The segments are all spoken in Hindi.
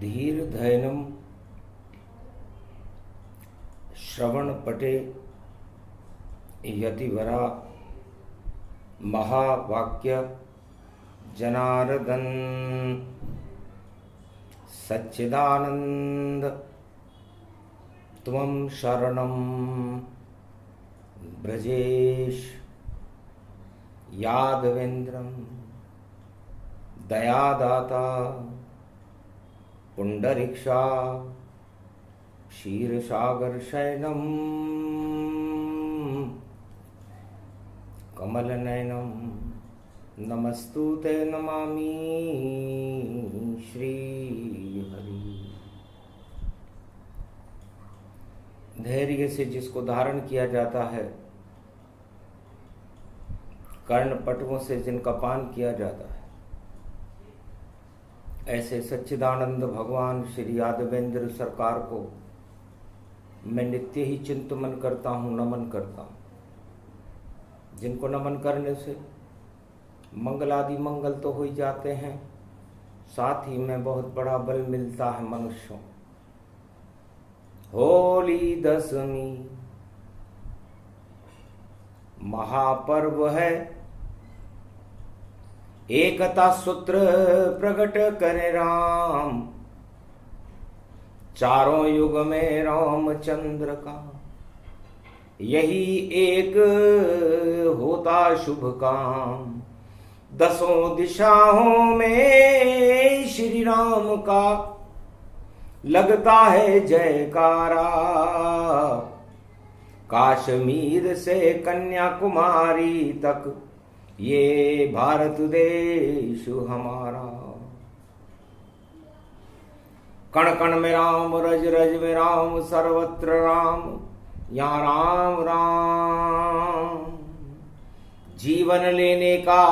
धीर धैनम श्रवण पटे यतिवरा महावाक्य जनार्दन सच्चिदानंद त्वं शरणं ब्रजेश यादवेन्द्रं दयादाता पुंडरीक्षा क्षीरसागर शयनम कमलनयनम नमस्तुते नमामि श्री हरि। धैर्य से जिसको धारण किया जाता है, कर्ण पटुओं से जिनका पान किया जाता है, ऐसे सच्चिदानंद भगवान श्री यादवेंद्र सरकार को मैं नित्य ही चिंतन करता हूँ, नमन करता हूँ। जिनको नमन करने से मंगलादि मंगल तो हो ही जाते हैं, साथ ही में बहुत बड़ा बल मिलता है मनुष्यों। होली दशमी महापर्व है, एकता सूत्र प्रकट करे राम, चारों युग में रामचंद्र का यही एक होता शुभ काम। दसों दिशाओं में श्री राम का लगता है जयकारा। कश्मीर से कन्याकुमारी तक ये भारत देश हमारा। कण कण में राम, रज रज में राम, सर्वत्र राम, यहाँ राम राम। जीवन लेने का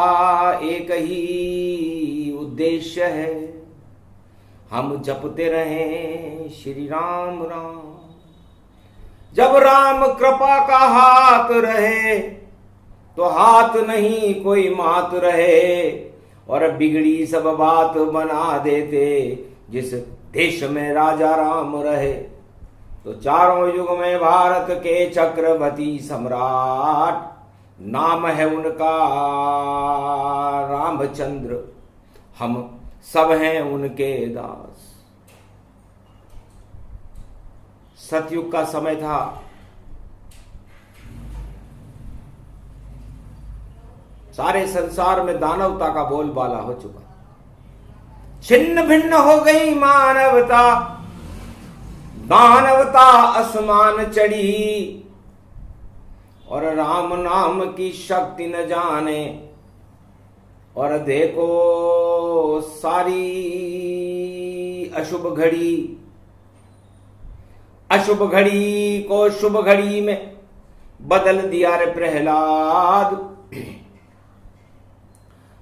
एक ही उद्देश्य है, हम जपते रहें श्री राम राम। जब राम कृपा का हाथ रहे तो हाथ नहीं कोई मात रहे, और बिगड़ी सब बात बना देते जिस देश में राजा राम रहे। तो चारों युग में भारत के चक्रवर्ती सम्राट, नाम है उनका रामचंद्र, हम सब हैं उनके दास। सतयुग का समय था, सारे संसार में दानवता का बोलबाला हो चुका, छिन्न भिन्न हो गई मानवता, दानवता आसमान चढ़ी, और राम नाम की शक्ति न जाने। और देखो सारी अशुभ घड़ी, अशुभ घड़ी को शुभ घड़ी में बदल दिया रे प्रहलाद।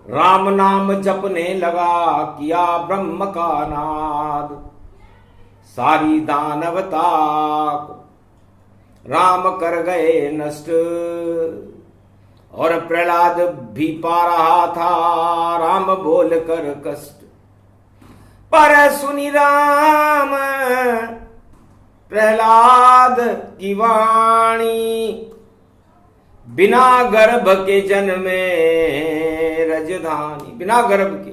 राम नाम जपने लगा, किया ब्रह्म का नाद। सारी दानवता को राम कर गए नष्ट, और प्रहलाद भी पा रहा था राम बोल कर कष्ट। पर सुनी राम प्रहलाद की वाणी, बिना गर्भ के जन्मे रजधानी। बिना गर्भ के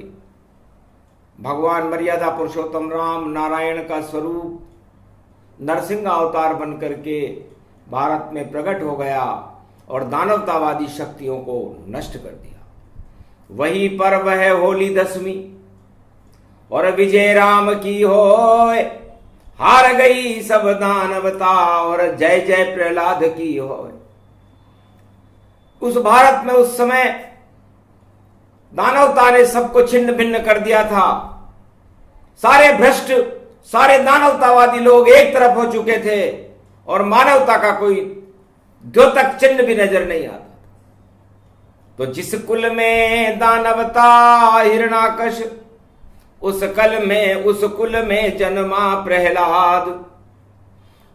भगवान मर्यादा पुरुषोत्तम राम नारायण का स्वरूप नरसिंह अवतार बनकर के भारत में प्रकट हो गया और दानवतावादी शक्तियों को नष्ट कर दिया। वही पर्व है होली दशमी, और विजय राम की होए, हार गई सब दानवता, और जय जय प्रहलाद की होए। उस भारत में उस समय दानवता ने सबको छिन्न भिन्न कर दिया था। सारे भ्रष्ट, सारे दानवतावादी लोग एक तरफ हो चुके थे, और मानवता का कोई द्योतक चिन्ह भी नजर नहीं आता। तो जिस कुल में दानवता हिरणाकश, उस कुल में जन्मा प्रहलाद,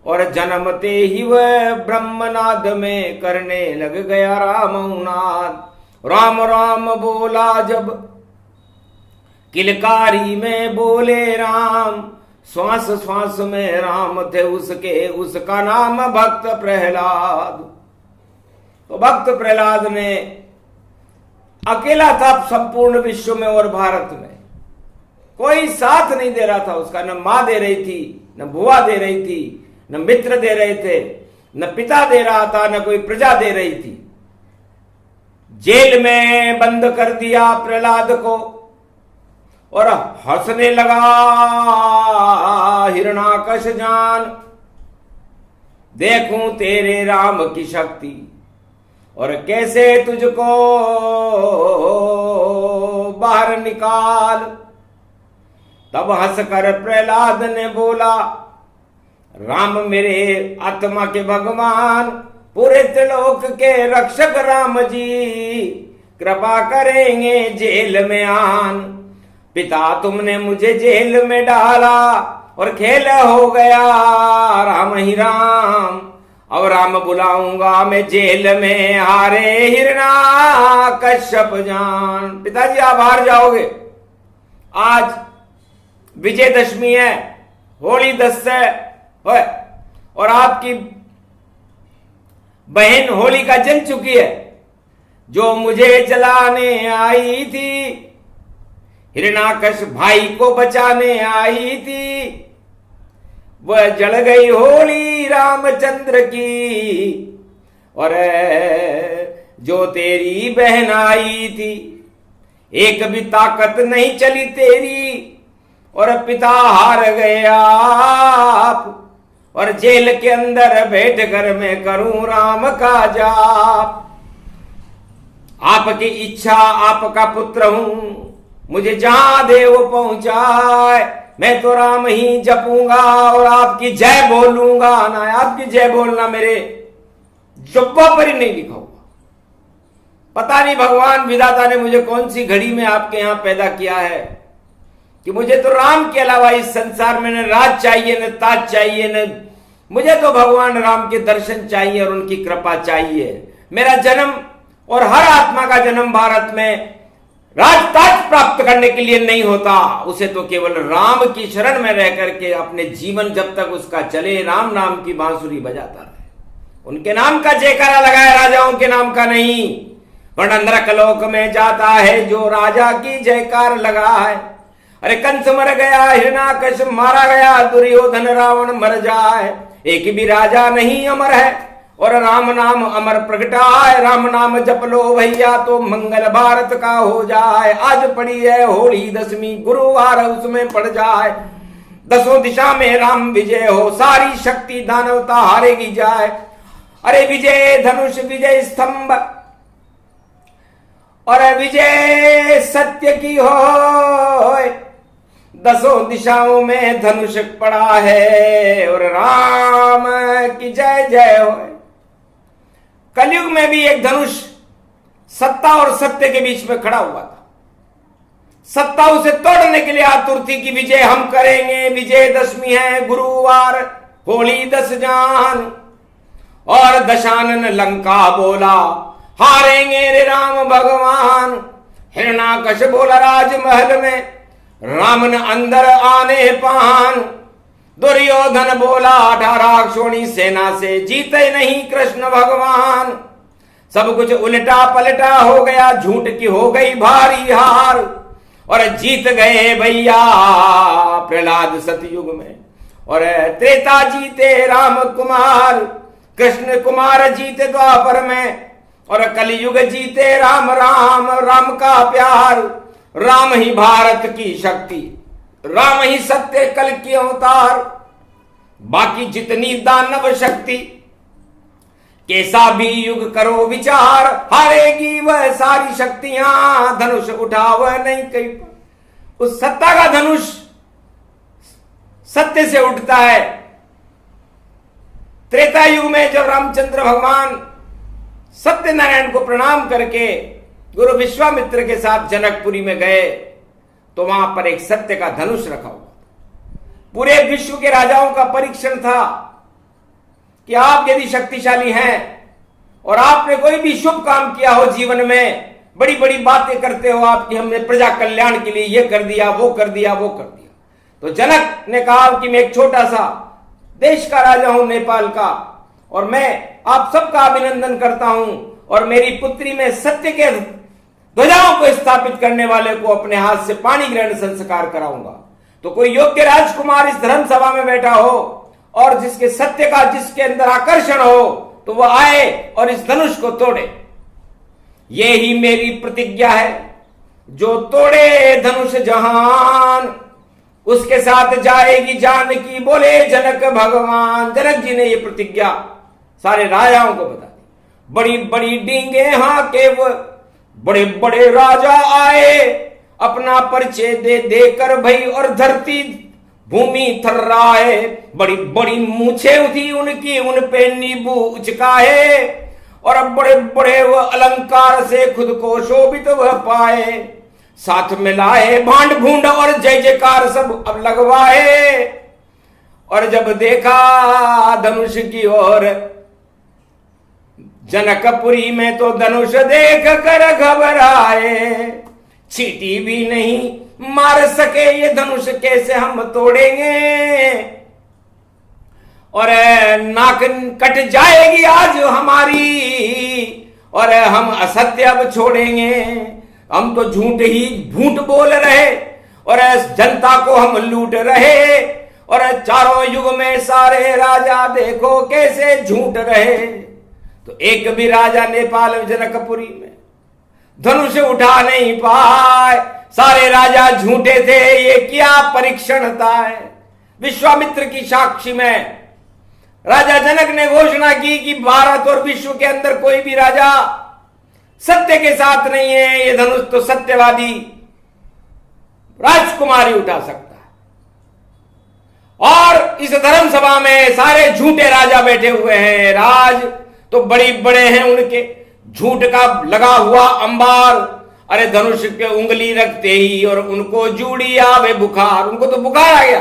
और जन्मते ही वह ब्रह्मनाद में करने लग गया राम नाद। राम राम बोला जब किलकारी में बोले राम, श्वास श्वास में राम थे उसके, उसका नाम भक्त प्रहलाद। तो भक्त प्रहलाद ने अकेला था संपूर्ण विश्व में और भारत में, कोई साथ नहीं दे रहा था उसका। न मां दे रही थी, न बुआ दे रही थी, न मित्र दे रहे थे, न पिता दे रहा था, न कोई प्रजा दे रही थी। जेल में बंद कर दिया प्रहलाद को और हंसने लगा हिरणाकश जान, देखूं तेरे राम की शक्ति और कैसे तुझको बाहर निकाल। तब हंसकर प्रहलाद ने बोला, राम मेरे आत्मा के भगवान, पूरे त्रिलोक के रक्षक राम जी, कृपा करेंगे जेल में आन। पिता तुमने मुझे जेल में डाला और खेल हो गया राम ही राम, अब राम बुलाऊंगा मैं जेल में, हारे हिरणा कश्यप जान। पिताजी आप हार जाओगे, आज विजयदशमी है, होली दस है और आपकी बहन होलिका जल चुकी है। जो मुझे जलाने आई थी, हिरणाकश भाई को बचाने आई थी, वह जल गई होली रामचंद्र की। और जो तेरी बहन आई थी, एक भी ताकत नहीं चली तेरी, और पिता हार गया आप, और जेल के अंदर बैठ कर मैं करूं राम का जाप। आपकी इच्छा, आपका पुत्र हूं, मुझे जहां दे वो पहुंचाए, मैं तो राम ही जपूंगा और आपकी जय बोलूंगा। ना आपकी जय बोलना मेरे जुब्बा पर ही नहीं लिखा हुआ। पता नहीं भगवान विधाता ने मुझे कौन सी घड़ी में आपके यहां पैदा किया है कि मुझे तो राम के अलावा इस संसार में न राज चाहिए, न ताज चाहिए, न मुझे तो भगवान राम के दर्शन चाहिए और उनकी कृपा चाहिए। मेरा जन्म और हर आत्मा का जन्म भारत में राजताज प्राप्त करने के लिए नहीं होता, उसे तो केवल राम की शरण में रह करके अपने जीवन जब तक उसका चले राम नाम की बांसुरी बजाता रहे, उनके नाम का जयकारा लगाए, राजाओं के नाम का नहीं। वरना नरकलोक में जाता है जो राजा की जयकार लगा है। अरे कंस मर गया, हिरणाकश मारा गया, दुर्योधन रावण मर जाए, एक भी राजा नहीं अमर है। और राम नाम अमर प्रगटाए, राम नाम जप लो भैया तो मंगल भारत का हो जाए। आज पड़ी है होली दशमी, गुरुवार उसमें पड़ जाए, दसों दिशा में राम विजय हो, सारी शक्ति दानवता हारेगी जाए। अरे विजय धनुष, विजय स्तंभ और विजय सत्य की हो, दसों दिशाओं में धनुष पड़ा है और राम की जय जय हो। कलयुग में भी एक धनुष सत्ता और सत्य के बीच में खड़ा हुआ था। सत्ता उसे तोड़ने के लिए आतुर थी कि विजय हम करेंगे, विजय दशमी है, गुरुवार, होली दस जान। और दशानन लंका बोला, हारेंगे रे राम भगवान। हिरणाकश बोला, राजमहल में राम न अंदर आने पान। दुर्योधन बोला, 18 क्षोणी सेना से जीते नहीं कृष्ण भगवान। सब कुछ उल्टा पलटा हो गया, झूठ की हो गई भारी हार, और जीत गए भैया प्रहलाद सतयुग में। और त्रेता जीते राम कुमार, कृष्ण कुमार जीते द्वापर में, और कलयुग जीते राम राम, राम का प्यार। राम ही भारत की शक्ति, राम ही सत्य कल की अवतार। बाकी जितनी दानव शक्ति, कैसा भी युग करो विचार, हारेगी वह सारी शक्तियां, धनुष उठा वह नहीं कहीं। उस सत्ता का धनुष सत्य से उठता है। त्रेता युग में जब रामचंद्र भगवान सत्यनारायण को प्रणाम करके गुरु विश्वामित्र के साथ जनकपुरी में गए, तो वहां पर एक सत्य का धनुष रखा हुआ। पूरे विश्व के राजाओं का परीक्षण था कि आप यदि शक्तिशाली हैं और आपने कोई भी शुभ काम किया हो जीवन में, बड़ी बड़ी बातें करते हो आप कि हमने प्रजा कल्याण के लिए ये कर दिया, वो कर दिया, वो कर दिया। तो जनक ने कहा कि मैं एक छोटा सा देश का राजा हूं, नेपाल का, और मैं आप सबका अभिनंदन करता हूं और मेरी पुत्री में सत्य के ध्वजाओं को स्थापित करने वाले को अपने हाथ से पानी ग्रहण संस्कार कराऊंगा। तो कोई योग्य राजकुमार इस धर्म सभा में बैठा हो और जिसके सत्य का, जिसके अंदर आकर्षण हो, तो वह आए और इस धनुष को तोड़े। ये ही मेरी प्रतिज्ञा है, जो तोड़े धनुष जहान उसके साथ जाएगी जानकी, बोले जनक भगवान। जनक जी ने ये प्रतिज्ञा सारे राजाओं को बता दी। बड़ी बड़ी डींगे हाके वो बड़े बड़े राजा आए, अपना परिचय दे देकर भई और धरती भूमि थर्राए। बड़ी बड़ी मूछे थी उनकी, उन पे नींबू उचकाए, और अब बड़े बड़े वह अलंकार से खुद को शोभित वह पाए। साथ में लाए भांड भूंड और जय जयकार सब अब लगवाए। और जब देखा धनुष की ओर जनकपुरी में, तो धनुष देख कर घबराए। चींटी भी नहीं मार सके ये धनुष, कैसे हम तोड़ेंगे। और नाक कट जाएगी आज हमारी, और हम असत्य अब छोड़ेंगे। हम तो झूठ बोल रहे और जनता को हम लूट रहे, और चारों युग में सारे राजा देखो कैसे झूठ रहे। तो एक भी राजा नेपाल जनकपुरी में धनुष उठा नहीं पाए, सारे राजा झूठे थे। ये क्या परीक्षण था। विश्वामित्र की साक्षी में राजा जनक ने घोषणा की कि भारत और विश्व के अंदर कोई भी राजा सत्य के साथ नहीं है। ये धनुष तो सत्यवादी राजकुमार ही उठा सकता है। और इस धर्म सभा में सारे झूठे राजा बैठे हुए हैं। राज तो बड़ी बड़े हैं, उनके झूठ का लगा हुआ अंबार। अरे धनुष के उंगली रखते ही और उनको जूड़ी आवे बुखार, उनको तो बुखार आ गया।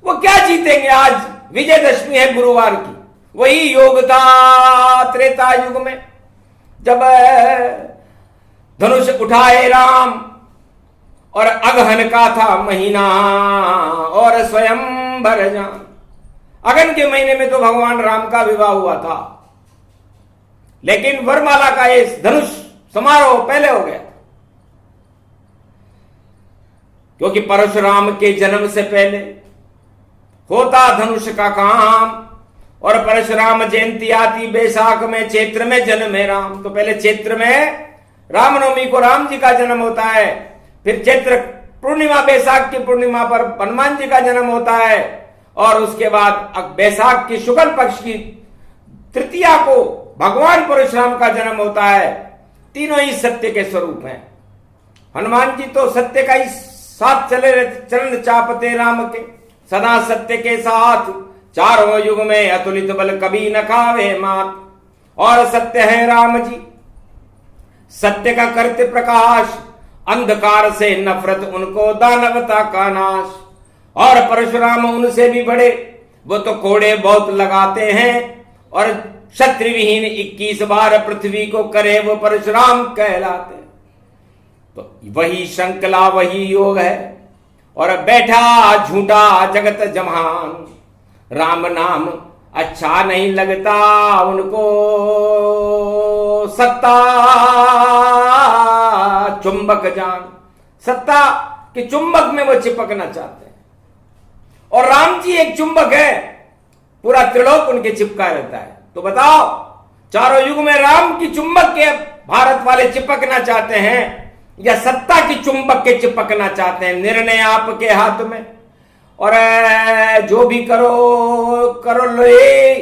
वो क्या जीतेंगे। आज विजयदशमी है गुरुवार की, वही योग था त्रेता युग में, जब धनुष उठाए राम और अगहन का था महीना और स्वयं भरजान। अगन के महीने में तो भगवान राम का विवाह हुआ था, लेकिन वरमाला का ये धनुष समारोह पहले हो गया, क्योंकि परशुराम के जन्म से पहले होता धनुष का काम। और परशुराम जयंती आती बैसाख में, चैत्र में जन्मे राम। तो पहले चैत्र में रामनवमी को राम जी का जन्म होता है, फिर चैत्र पूर्णिमा बैसाख की पूर्णिमा पर हनुमान जी का जन्म होता है, और उसके बाद बैसाख की शुक्ल पक्ष की तृतीया को भगवान परशुराम का जन्म होता है। तीनों ही सत्य के स्वरूप हैं। हनुमान जी तो सत्य का ही साथ चले रहते, चरण चापते राम के, सदा सत्य के साथ। चारों युग में अतुलित बल कभी न खावे मात, और सत्य है राम जी सत्य का करते प्रकाश। अंधकार से नफरत उनको दानवता का नाश। और परशुराम उनसे भी बड़े, वो तो कोड़े बहुत लगाते हैं, और शत्रुविहीन 21 बार पृथ्वी को करे वो परशुराम कहलाते। तो वही श्रृंखला वही योग है। और बैठा झूठा जगत जमान, राम नाम अच्छा नहीं लगता उनको, सत्ता चुंबक जान। सत्ता के चुंबक में वो चिपकना चाहते हैं। और राम जी एक चुंबक है, पूरा त्रिलोक उनके चिपका रहता है। तो बताओ, चारों युग में राम की चुंबक के भारत वाले चिपकना चाहते हैं या सत्ता की चुंबक के चिपकना चाहते हैं? निर्णय आपके हाथ में। और जो भी करो ले,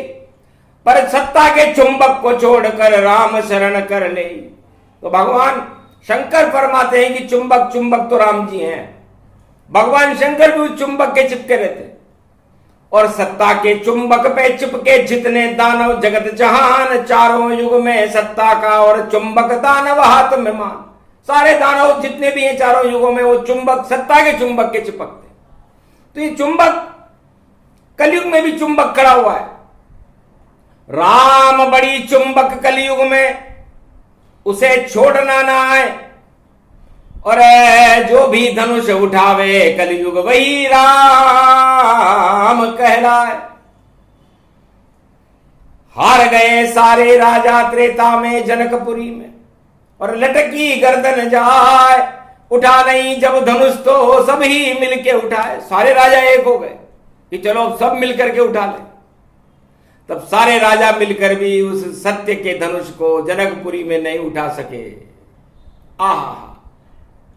पर सत्ता के चुंबक को छोड़कर राम शरण कर ले। तो भगवान शंकर फरमाते हैं कि चुंबक तो राम जी हैं। भगवान शंकर भी उस चुंबक के चिपके रहते। और सत्ता के चुंबक पे चिपके जितने दानव जगत जहान, चारों युग में सत्ता का और चुंबक दानव हाथ में मान। सारे दानव जितने भी हैं चारों युगों में, वो चुंबक, सत्ता के चुंबक के चिपकते। तो ये चुंबक कलयुग में भी चुंबक खड़ा हुआ है। राम बड़ी चुंबक कलयुग में, उसे छोड़ना ना है। और जो भी धनुष उठावे कलयुग वही राम कहलाए। हार गए सारे राजा त्रेता में जनकपुरी में, और लटकी गर्दन जाए। उठा नहीं जब धनुष तो सभी मिलके उठाए। सारे राजा एक हो गए कि चलो सब मिलकर के उठा ले। तब सारे राजा मिलकर भी उस सत्य के धनुष को जनकपुरी में नहीं उठा सके। आहा,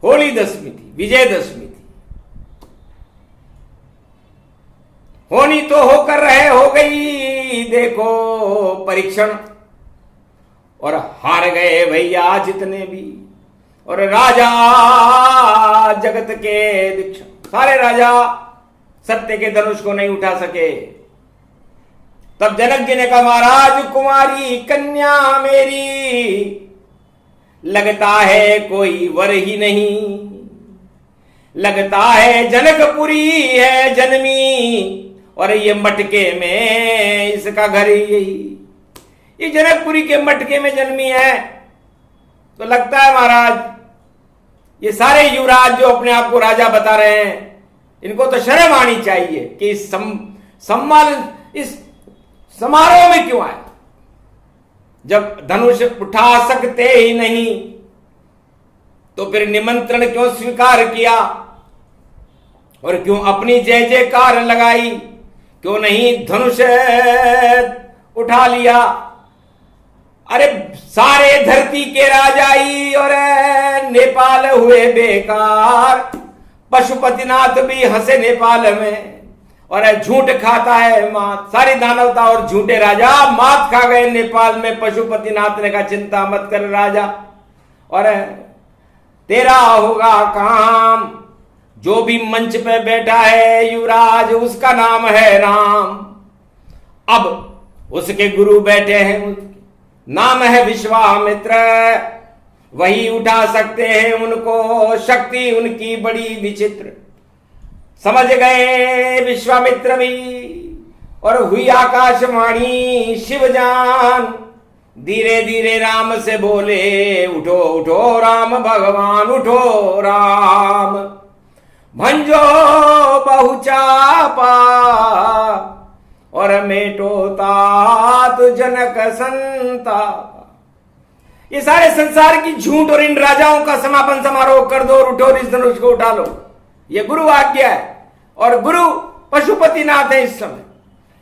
होली दशमी थी, विजयदशमी थी। होनी तो होकर रहे, हो गई देखो परीक्षण। और हार गए भैया जितने भी, और राजा जगत के दीक्षण। सारे राजा सत्य के धनुष को नहीं उठा सके। तब जनक जी ने कहा, महाराज कुमारी कन्या मेरी, लगता है कोई वर ही नहीं। लगता है जनकपुरी है जन्मी, और ये मटके में इसका घर यही। ये जनकपुरी के मटके में जन्मी है। तो लगता है महाराज ये सारे युवराज जो अपने आप को राजा बता रहे हैं, इनको तो शर्म आनी चाहिए कि इस सम्मान, इस समारोह में क्यों आए। जब धनुष उठा सकते ही नहीं तो फिर निमंत्रण क्यों स्वीकार किया, और क्यों अपनी जय जयकार लगाई, क्यों नहीं धनुष उठा लिया। अरे सारे धरती के राजाई और नेपाल हुए बेकार। पशुपतिनाथ भी हंसे नेपाल में, और झूठ खाता है मात। सारी दानवता और झूठे राजा मात खा गए नेपाल में। पशुपतिनाथ ने कहा, चिंता मत कर राजा, और तेरा होगा काम। जो भी मंच पे बैठा है युवराज, उसका नाम है राम। अब उसके गुरु बैठे हैं, नाम है विश्वामित्र। वही उठा सकते हैं उनको, शक्ति उनकी बड़ी विचित्र। समझ गए विश्वामित्र भी, और हुई आकाशवाणी शिवजान। धीरे धीरे राम से बोले, उठो उठो राम भगवान, उठो राम। भंजो बहुचापा, और मेटो तात जनक संताप। ये सारे संसार की झूठ और इन राजाओं का समापन समारोह कर दो, और उठो और इस धनुष को उठा लो। ये गुरु आज्ञा है, और गुरु पशुपतिनाथ है। इस समय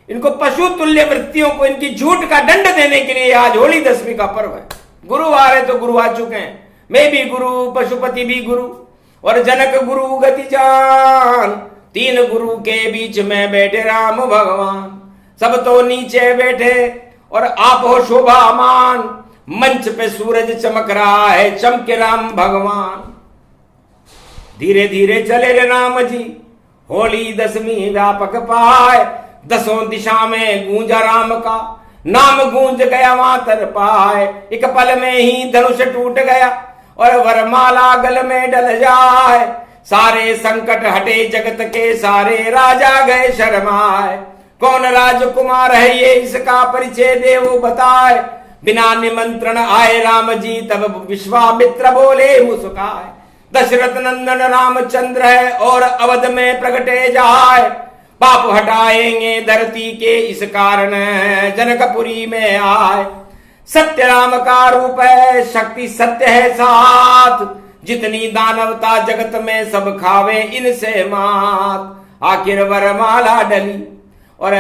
इनको पशु तुल्य वृत्तियों को, इनकी झूठ का दंड देने के लिए आज होली दशमी का पर्व है। गुरु आ रहे तो गुरु आ चुके हैं। मैं भी गुरु, पशुपति भी गुरु, और जनक गुरु गति जान। तीन गुरु के बीच में बैठे राम भगवान। सब तो नीचे बैठे और आप हो शोभामान। मंच पे सूरज चमक रहा है, चमके राम भगवान। धीरे धीरे चले रे राम जी, होली दशमी व्यापक पाए। दसों दिशा में गूंजा राम का नाम, गूंज गया मातर पाए। एक पल में ही धनुष टूट गया, और वरमाला गल में डल जाए। सारे संकट हटे जगत के, सारे राजा गए शर्माए। कौन राजकुमार है ये, इसका परिचय दे वो बताए। बिना निमंत्रण आए राम जी, तब विश्वामित्र बोले मुस्काए। दशरथ नंदन रामचंद्र है, और अवध में प्रगटे जाए। पाप हटाएंगे धरती के, इस कारण जनकपुरी में आए। सत्य राम का रूप है, शक्ति सत्य है साथ। जितनी दानवता जगत में, सब खावे इनसे मात। आखिर वरमाला डली और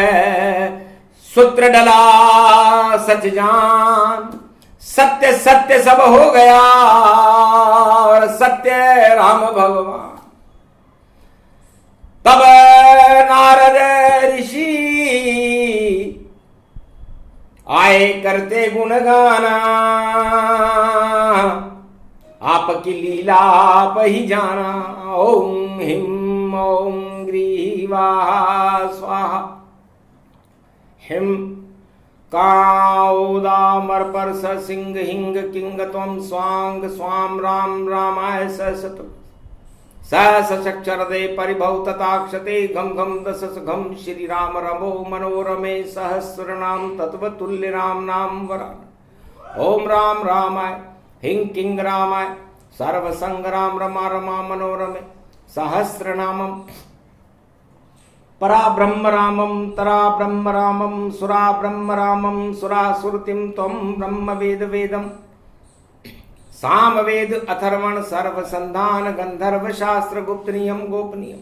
सूत्र डला सच जान। सत्य सत्य सब हो गया, और सत्य राम भगवान। तब नारद ऋषि आए करते गुणगाना। आपकी लीला आप ही जाना। ओम हिम ओम ग्रीवा स्वाहा। हिम काउदामर पर सिंह हिंग किंग त्वं स्वांग स्वाम राम रामाय सतु। सहस्रक्षरदे परिभव तथाक्षते घम घम दशस घम। श्री राम रमो मनोरमे सहस्र नाम तत्वतुल्य राम नाम वरान। ओम राम रामाय हिं किंग रामाय सर्व संग्राम रमा रमा मनोरमे सहस्रनामम परा ब्रह्म रामम तरा ब्रह्म रामम सुरा ब्रह्म रामम सुरासुरतिम त्वं ब्रह्म वेद वेदम साम वेद अथर्वण सर्व संधान गंधर्व शास्त्र गुप्त नियम गोपनीय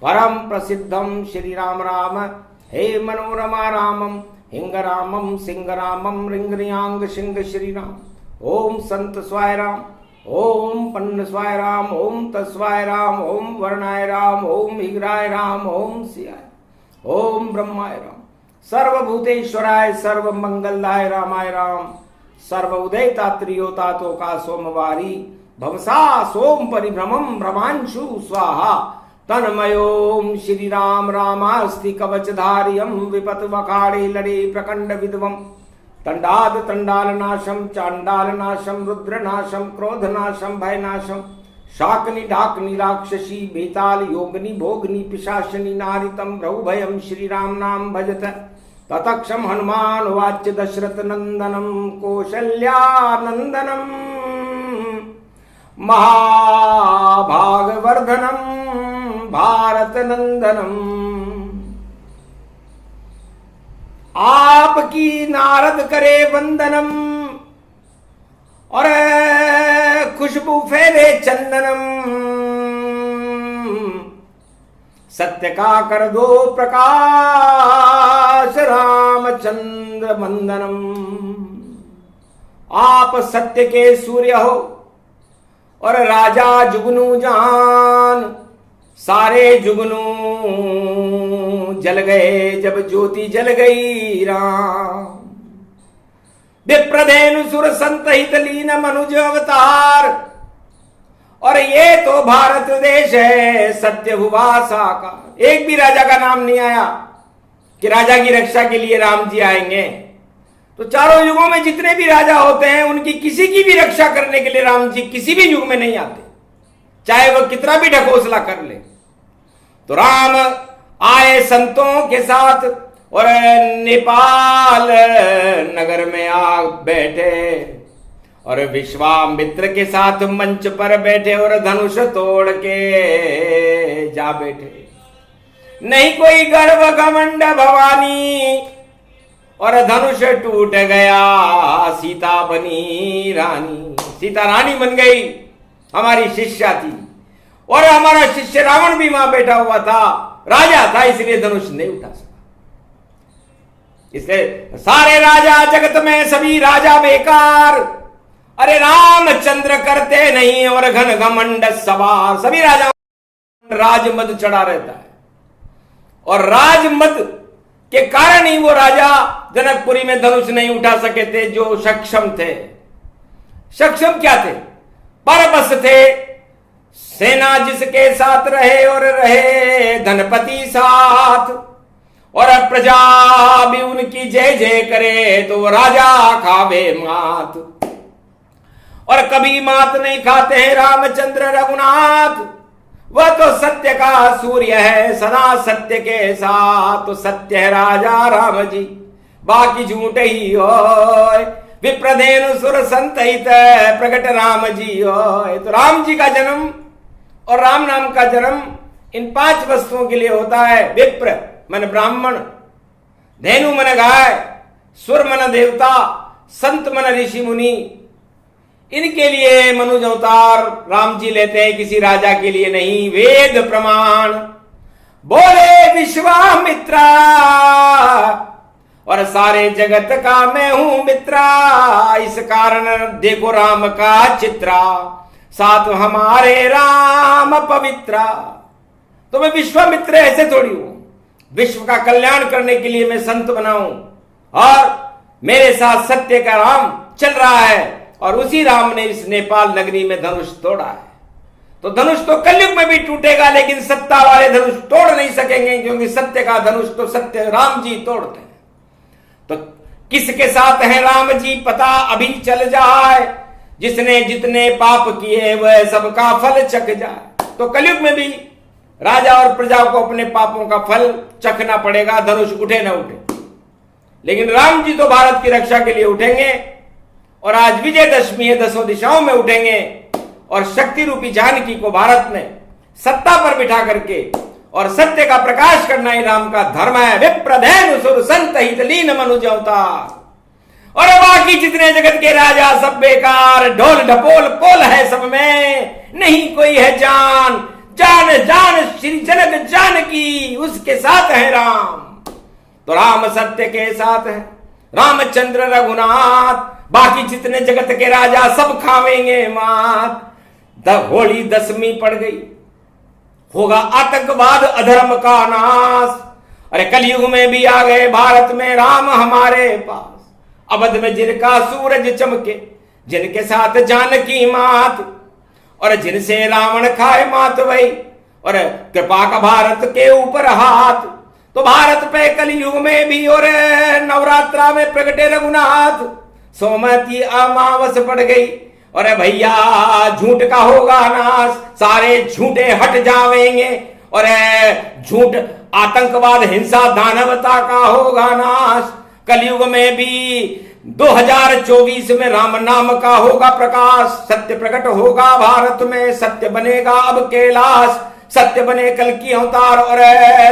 परम प्रसिद्धम श्री राम राम हे मनोरमा रामम हिंग रामम सिंह रामम रिंग रियांग सिंह श्री राम ओम संत स्वाय राम ओम पन्न स्वाय राम ओम तस्वाय राम ओम वर्णाय राम ओम हिग्राय राम ओम सियाय ओम ब्रह्माय राम सर्वभूतेश्वराय सर्व मंगलदाय रामाय राम सर्व उदयता त्रियोतातो का सोमवारी भवसा सोम परिभ्रमम भ्रमांशु स्वाहा तन्मयोम श्री राम रामास्ति कवचधारियम विपत वखाड़े लड़े प्रकंड विद्वम तंडाद तंडाल नाशम चांडाल नाशम रुद्र नाशम क्रोध नाशम भय नाशम शाकनी डाकनी राक्षसी बेताल योगनी भोगनी पिशाचनी नारितम भ्रभयम श्री राम नाम भजत ततक्षम हनुमान वाच्य दशरथ नंदनम कौशल्यानंदनम महाभागवर्धनम भारत नंदनम आपकी नारद करे वंदनम और खुशबू फैले चंदनम सत्य का कर दो प्रकाश रामचंद्र वंदनम आप सत्य के सूर्य हो और राजा जुगनू जान सारे जुगनू जल गए जब ज्योति जल गई राम विप्रधेनु सुर संत हित लीन मनुज अवतार और ये तो भारत देश है सत्य हुआ साकार। एक भी राजा का नाम नहीं आया कि राजा की रक्षा के लिए राम जी आएंगे। तो चारों युगों में जितने भी राजा होते हैं उनकी किसी की भी रक्षा करने के लिए राम जी किसी भी युग में नहीं आते, चाहे वह कितना भी ढकोसला कर ले। तो राम आए संतों के साथ और नेपाल नगर में आ बैठे और विश्वामित्र के साथ मंच पर बैठे और धनुष तोड़ के जा बैठे। नहीं कोई गर्व घमंड भवानी और धनुष टूट गया, सीता बनी रानी। सीता रानी बन गई, हमारी शिष्या थी और हमारा शिष्य रावण भी वहां बैठा हुआ था, राजा था, इसलिए धनुष नहीं उठा सका। इसलिए सारे राजा जगत में सभी राजा बेकार, अरे रामचंद्र करते नहीं और घन घमंड सवार। सभी राजा राजमद चढ़ा रहता है और राजमद के कारण ही वो राजा जनकपुरी में धनुष नहीं उठा सके थे जो सक्षम थे। सक्षम क्या थे? परबस थे। सेना जिसके साथ रहे और रहे धनपति साथ और प्रजा भी उनकी जय जय करे तो राजा खावे मात। और कभी मात नहीं खाते हैं रामचंद्र रघुनाथ, वह तो सत्य का सूर्य है सदा सत्य के साथ। तो सत्य है राजा राम जी, बाकी झूठ ही हो। विप्रधेनु सुर संतहित प्रकट राम जी हो। तो राम जी का जन्म और राम नाम का जन्म इन 5 वस्तुओं के लिए होता है। विप्र मन ब्राह्मण, धेनु मन गाय, सुर मन देवता, संत मन ऋषि मुनि। इनके लिए मनुज अवतार राम जी लेते हैं, किसी राजा के लिए नहीं। वेद प्रमाण बोले विश्वामित्रा और सारे जगत का मैं हूं मित्रा। इस कारण देखो राम का चित्रा, साथ हमारे राम पवित्रा। तो मैं विश्वामित्र ऐसे थोड़ी हूं, विश्व का कल्याण करने के लिए मैं संत बनाऊं और मेरे साथ सत्य का राम चल रहा है। और उसी राम ने इस नेपाल नगरी में धनुष तोड़ा है। तो धनुष तो कलयुग में भी टूटेगा, लेकिन सत्ता वाले धनुष तोड़ नहीं सकेंगे, क्योंकि सत्य का धनुष तो सत्य राम जी तोड़ते हैं। तो किसके साथ है राम जी पता अभी चल जाए, जिसने जितने पाप किए वह सबका फल चख जाए। तो कलयुग में भी राजा और प्रजा को अपने पापों का फल चखना पड़ेगा, धनुष उठे न उठे। लेकिन राम जी तो भारत की रक्षा के लिए उठेंगे और आज विजयदशमी है, दसों दिशाओं में उठेंगे और शक्ति रूपी जानकी को भारत में सत्ता पर बिठा करके और सत्य का प्रकाश करना ही राम का धर्म है। विप्रधैन सुर संत हित लीन मनुज अवतार। और बाकी जितने जगत के राजा सब बेकार, ढोल ढपोल पोल है सब में, नहीं कोई है जान। जान जान श्री जनक जानकी, उसके साथ है राम। तो राम सत्य के साथ है, रामचंद्र रघुनाथ। बाकी जितने जगत के राजा सब खावेंगे मात। होली दसवीं पड़ गई, होगा आतंकवाद अधर्म का नाश। अरे कलयुग में भी आ गए भारत में राम हमारे पास। अवध में जिनका सूरज चमके, जिनके साथ जानकी मात, और जिनसे रावण खाए मात वही, और कृपा का भारत के ऊपर हाथ। तो भारत पे कलयुग में भी और नवरात्रा में प्रगटे रघुनाथ। सोमवती अमावस पड़ गई, और भैया झूठ का होगा नाश। सारे झूठे हट जावेंगे, और झूठ आतंकवाद हिंसा दानवता का होगा नाश। कलयुग में भी 2024 में राम नाम का होगा प्रकाश। सत्य प्रकट होगा भारत में, सत्य बनेगा अब कैलाश। सत्य बने कल की अवतार, और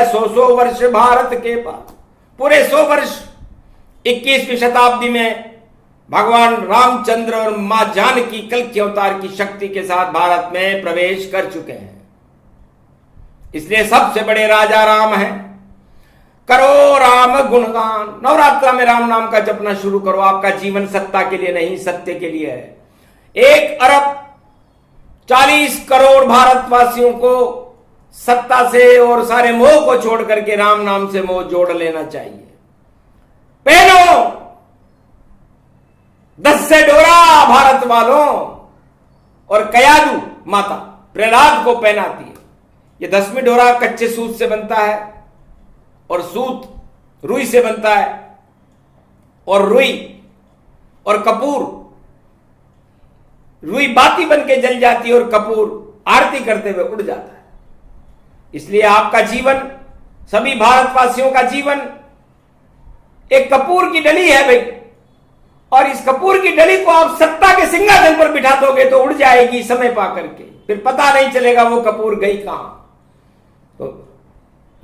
100 वर्ष भारत के पास, पूरे 100 वर्ष 21वीं शताब्दी में भगवान रामचंद्र और मां जानकी कल की अवतार की शक्ति के साथ भारत में प्रवेश कर चुके हैं। इसलिए सबसे बड़े राजा राम हैं। करो राम गुणगान। नवरात्रा में राम नाम का जपना शुरू करो। आपका जीवन सत्ता के लिए नहीं, सत्य के लिए है। 1 अरब 40 करोड़ भारतवासियों को सत्ता से और सारे मोह को छोड़ करके राम नाम से मोह जोड़ लेना चाहिए। पहनो 10 से डोरा भारत वालों, और कयादू माता प्रहलाद को पहनाती है। ये 10वीं डोरा कच्चे सूत से बनता है, और सूत रुई से बनता है, और रुई और कपूर, रुई बाती बन के जल जाती है और कपूर आरती करते हुए उड़ जाता है। इसलिए आपका जीवन, सभी भारतवासियों का जीवन एक कपूर की डली है भाई। और इस कपूर की डली को आप सत्ता के सिंहासन पर बिठा दोगे तो उड़ जाएगी समय पा करके, फिर पता नहीं चलेगा वो कपूर गई कहां। तो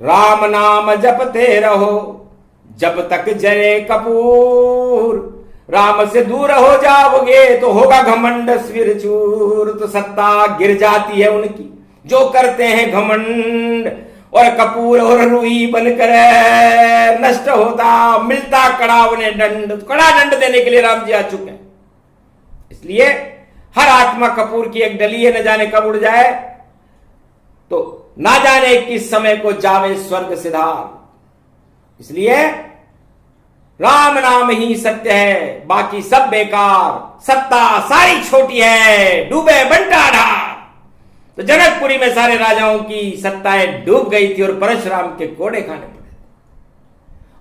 राम नाम जपते रहो जब तक जले कपूर। राम से दूर हो जाओगे तो होगा घमंड स्वीर चूर। तो सत्ता गिर जाती है उनकी जो करते हैं घमंड, और कपूर और रुई बनकर नष्ट होता, मिलता कड़ा उन्हें दंड। कड़ा दंड देने के लिए राम जी आ चुके हैं। इसलिए हर आत्मा कपूर की एक डली है, न जाने कब उड़ जाए, तो ना जाने किस समय को जावे स्वर्ग सिधार। इसलिए राम नाम ही सत्य है, बाकी सब बेकार। सत्ता सारी छोटी है, डूबे बंटा ढार। तो जनकपुरी में सारे राजाओं की सत्ताएं डूब गई थी और परशुराम के कोड़े खाने पड़े,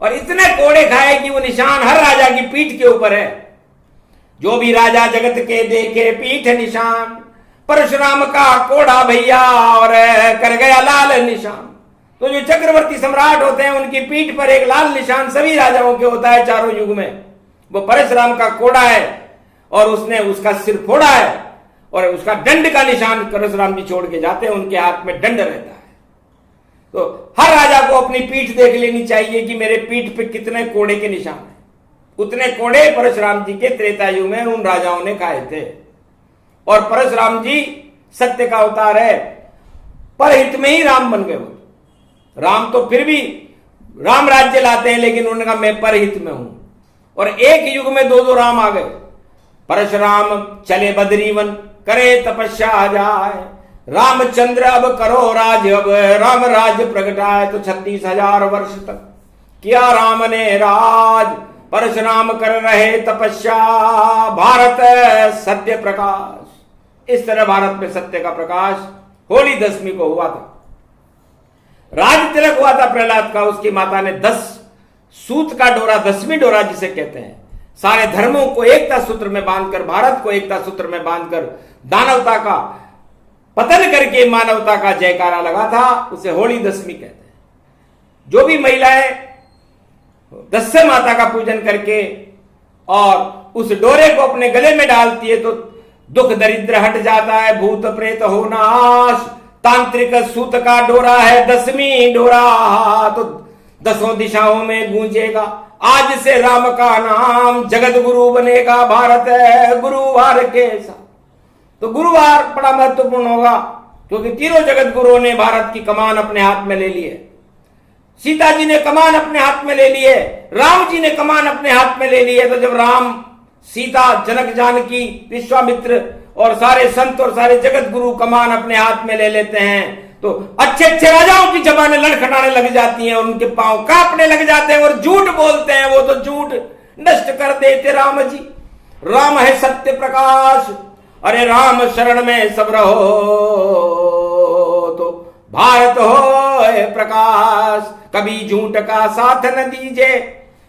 और इतने कोड़े खाए कि वो निशान हर राजा की पीठ के ऊपर है। जो भी राजा जगत के देखे पीठ निशान, परशुराम का कोड़ा भैया और कर गया लाल निशान। तो जो चक्रवर्ती सम्राट होते हैं उनकी पीठ पर एक लाल निशान सभी राजाओं के होता है चारों युग में। वो परशुराम का कोड़ा है, और उसने उसका सिर फोड़ा है, और उसका दंड का निशान परशुराम जी छोड़ के जाते हैं, उनके हाथ में दंड रहता है। तो हर राजा को अपनी पीठ देख लेनी चाहिए कि मेरे पीठ पे कितने कोड़े के निशान हैं। उतने कोड़े परशुराम जी के त्रेता युग में उन राजाओं ने खाए थे। और परशुराम जी सत्य का अवतार है, परहित में ही राम बन गए। वो राम तो फिर भी राम राज्य लाते हैं, लेकिन उन्होंने कहा मैं परहित में हूं। और एक युग में 2 राम आ गए। परशुराम चले बद्रीवन, करे तपस्या जाए। रामचंद्र अब करो राज, अब राम राज प्रगटाए। तो 36,000 वर्ष तक किया राम ने राज। परशुराम कर रहे तपस्या, भारत सत्य प्रकाश। इस तरह भारत में सत्य का प्रकाश होली दसवीं को हुआ था। राज तिलक हुआ था प्रहलाद का। उसकी माता ने 10 सूत का डोरा, 10वीं डोरा जिसे कहते हैं, सारे धर्मों को एकता सूत्र में बांधकर, भारत को एकता सूत्र में बांधकर दानवता का पतन करके मानवता का जयकारा लगा था। उसे होली दसवीं कहते हैं। जो भी महिलाएं 10 माता का पूजन करके और उस डोरे को अपने गले में डालती है तो दुख दरिद्र हट जाता है, भूत प्रेत हो नाश। तांत्रिक सूत का डोरा है 10वीं डोरा, तो 10 दिशाओं में गूंजेगा। आज से राम का नाम जगत गुरु बनेगा। भारत है गुरुवार के साथ, तो गुरुवार बड़ा महत्वपूर्ण होगा, क्योंकि तीनों जगत गुरुओं ने भारत की कमान अपने हाथ में ले ली है। सीता जी ने कमान अपने हाथ में ले ली है, राम जी ने कमान अपने हाथ में ले ली है। तो जब राम, सीता, जनक, जानकी, विश्वामित्र और सारे संत और सारे जगत गुरु कमान अपने हाथ में ले लेते हैं, तो अच्छे अच्छे राजाओं की जबानें लड़खड़ाने लग जाती हैं और उनके पांव कांपने लग जाते हैं और झूठ बोलते हैं। वो तो झूठ नष्ट कर देते राम जी। राम है सत्य प्रकाश, अरे राम शरण में सब रहो तो भारत हो प्रकाश। कभी झूठ का साथ न दीजिए,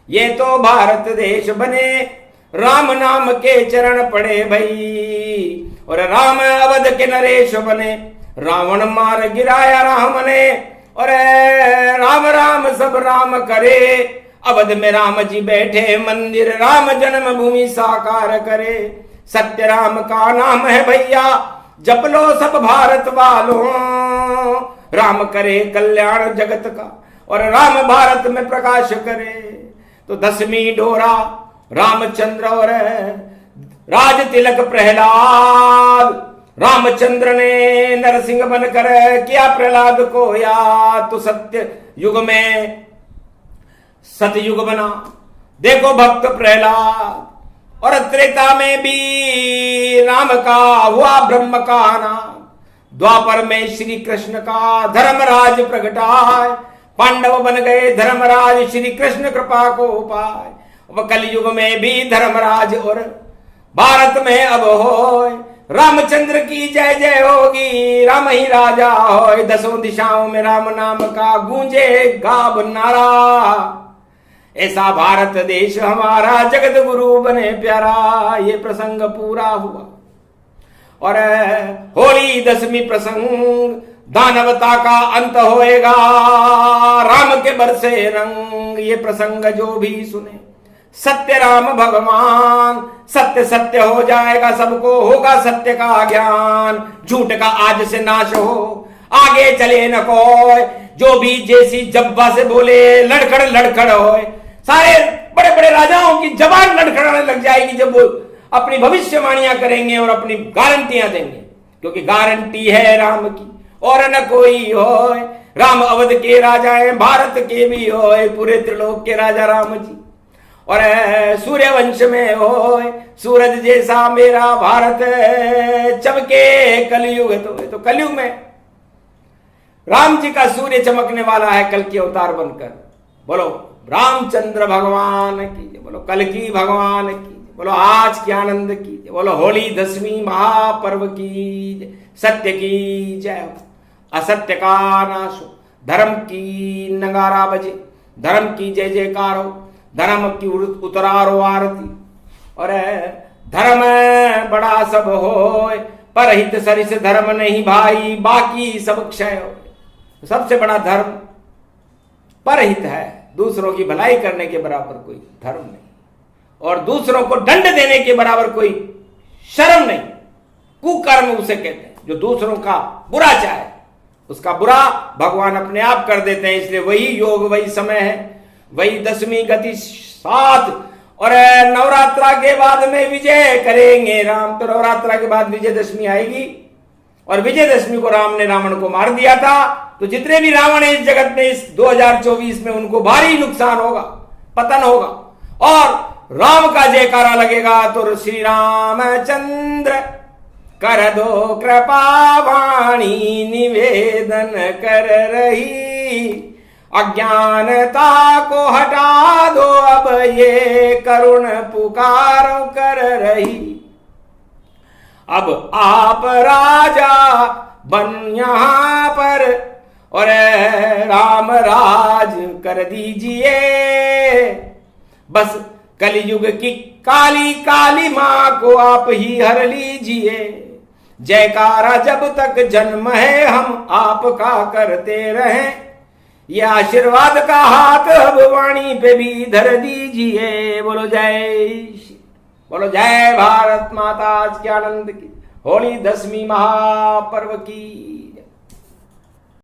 ये तो भारत देश बने। राम नाम के चरण पड़े भई, और राम अवध के नरेश बने। रावण मार गिराया राम ने, और राम राम सब राम करे। अवध में राम जी बैठे मंदिर, राम जन्म भूमि साकार करे। सत्य राम का नाम है भैया, जप लो सब भारत वालों। राम करे कल्याण जगत का, और राम भारत में प्रकाश करे। तो 10वीं डोरा रामचंद्र और राज तिलक प्रहलाद। रामचंद्र ने नरसिंह बनकर किया प्रहलाद को याद, तो सत्य युग में सतयुग बना। देखो भक्त प्रहलाद, और त्रेता में भी राम का हुआ ब्रह्म का नाम। द्वापर में श्री कृष्ण का धर्मराज प्रगटाए। पांडव बन गए धर्मराज, श्री कृष्ण कृपा को पाए। वह कलयुग में भी धर्मराज और भारत में अब होए। रामचंद्र की जय जय होगी, राम ही राजा होए। 10 दिशाओं में राम नाम का गूंजे गाब नारा। ऐसा भारत देश हमारा, जगत गुरु बने प्यारा। ये प्रसंग पूरा हुआ, और होली 10वीं प्रसंग। दानवता का अंत होएगा, राम के बरसे रंग। ये प्रसंग जो भी सुने, सत्य राम भगवान। सत्य सत्य हो जाएगा, सबको होगा सत्य का ज्ञान। झूठ का आज से नाश हो, आगे चले न कोई। जो भी जैसी जब्बा से बोले, लड़खड़ लड़खड़ होए। सारे बड़े बड़े राजाओं की जबान लड़खड़ाने लग जाएगी जब वो अपनी भविष्यवाणियां करेंगे और अपनी गारंटियां देंगे, क्योंकि गारंटी है राम की और न कोई होए। राम अवध के राजा हैं, भारत के भी होए, पूरे त्रिलोक के राजा राम जी। और सूर्य वंश में होए, सूरज जैसा मेरा भारत चमके कलयुग। तो कलयुग में राम जी का सूर्य चमकने वाला है कल की अवतार बनकर। बोलो रामचंद्र भगवान की, बोलो कल्कि भगवान की, बोलो आज की आनंद की, बोलो होली 10वीं महापर्व की, सत्य की जय हो, असत्य का नाश हो, धर्म की नगारा बजे, धर्म की जय जयकार हो, धर्म की उतरारो आरती। और धर्म बड़ा सब हो, परहित सरिस धर्म नहीं भाई, बाकी सब क्षय हो। सबसे बड़ा धर्म परहित है, दूसरों की भलाई करने के बराबर कोई धर्म नहीं, और दूसरों को दंड देने के बराबर कोई शर्म नहीं। कुकर्म उसे कहते हैं जो दूसरों का बुरा चाहे, उसका बुरा भगवान अपने आप कर देते हैं। इसलिए वही योग, वही समय है, वही 10वीं गति 7। और नवरात्रा के बाद में विजय करेंगे राम। तो नवरात्रा के बाद विजयदशमी आएगी, और विजयदशमी को राम ने रावण को मार दिया था। तो जितने भी रावण है इस जगत में, इस 2024 में उनको भारी नुकसान होगा, पतन होगा, और राम का जयकारा लगेगा। तो श्री रामचंद्र कर दो कृपा वाणी, निवेदन कर रही, अज्ञानता को हटा दो अब ये करुण पुकार कर रही। अब आप राजा बन यहाँ पर, और राम राज कर दीजिए। बस कलयुग की काली काली माँ को आप ही हर लीजिए। जयकारा जब तक जन्म है हम आपका करते रहें, ये आशीर्वाद का हाथ अब वाणी पे भी धर दीजिए। बोलो जय श्री बोलो जय भारत माता आज के आनंद की। होली 10वीं महापर्व की